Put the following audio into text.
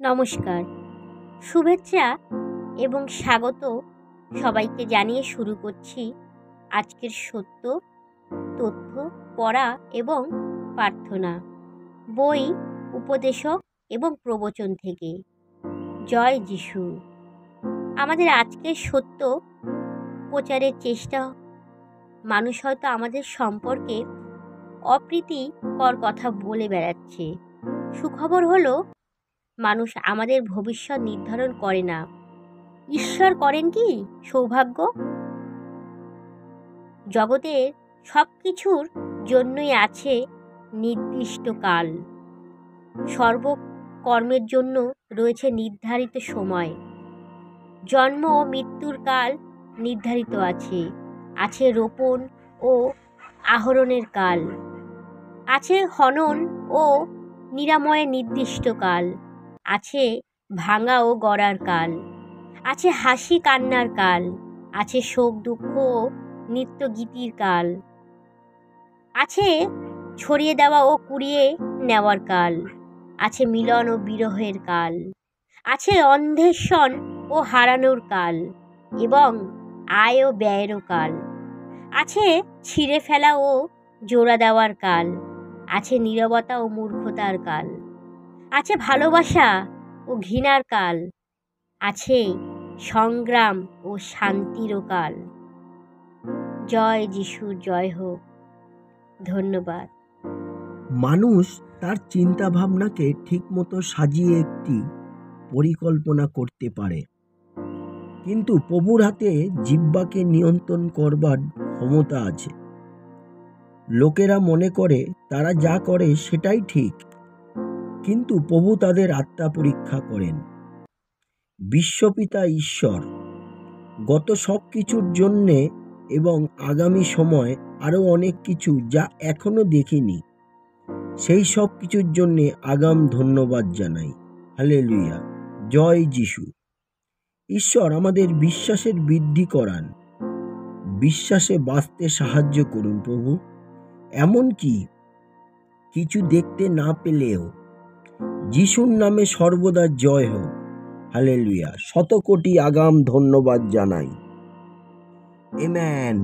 নমস্কার, শুভেচ্ছা এবং স্বাগত সবাইকে জানিয়ে শুরু করছি আজকের সত্য, তথ্য, পড়া এবং প্রার্থনা। বই, উপদেশক এবং প্রবচন থেকে। জয় যিশু। আমাদের আজকের সত্য প্রচারের চেষ্টা। মানুষ হয়তো আমাদের সম্পর্কে অপ্রীতিকর কথা বলে বেড়াচ্ছে। সুখবর হলো, মানুষ আমাদের ভবিষ্যৎ নির্ধারণ করে না, ঈশ্বর করেন। কি সৌভাগ্য! জগতের সব কিছুর জন্যই আছে নির্দিষ্ট কাল। সর্বকর্মের জন্য রয়েছে নির্ধারিত সময়। জন্ম ও মৃত্যুর কাল নির্ধারিত আছে। আছে রোপণ ও আহরণের কাল। আছে হনন ও নিরাময়ের নির্দিষ্ট কাল। আছে ভাঙা ও গড়ার কাল। আছে হাসি কান্নার কাল। আছে শোক দুঃখ ও নৃত্য গীতির কাল। আছে ছড়িয়ে দেওয়া ও কুড়িয়ে নেওয়ার কাল। আছে মিলন ও বিরহের কাল। আছে অন্বেষণ ও হারানোর কাল এবং আয় ও ব্যয়েরও কাল। আছে ছিঁড়ে ফেলা ও জোড়া দেওয়ার কাল। আছে নীরবতা ও মূর্খতার কাল। আছে ভালোবাসা ও ঘৃণার কাল। আছে সংগ্রাম ও শান্তিরও কাল। জয় যিশু, জয় হোক। ধন্যবাদ। মানুষ তার চিন্তা ভাবনাকে ঠিকমতো সাজিয়ে একটি পরিকল্পনা করতে পারে, কিন্তু প্রভুর হাতে জিহ্বাকে নিয়ন্ত্রণ করবার ক্ষমতা আছে। লোকেরা মনে করে তারা যা করে সেটাই ঠিক, কিন্তু প্রভু তাদের আত্মা পরীক্ষা করেন। বিশ্বপিতা ঈশ্বর গত সব কিছুর জন্যে এবং আগামী সময় আরও অনেক কিছু যা এখনো দেখিনি, সেই সব কিছুর জন্যে আগাম ধন্যবাদ জানাই। হালেলুয়া। জয় যিশু। ঈশ্বর আমাদের বিশ্বাসের বৃদ্ধি করান, বিশ্বাসে বাঁচতে সাহায্য করুন প্রভু। এমনকি কিছু দেখতে না পেলেও যিশুর নামে সর্বদা জয় হোক। হালেলুয়া। শত কোটি আগাম ধন্যবাদ জানাই। আমেন।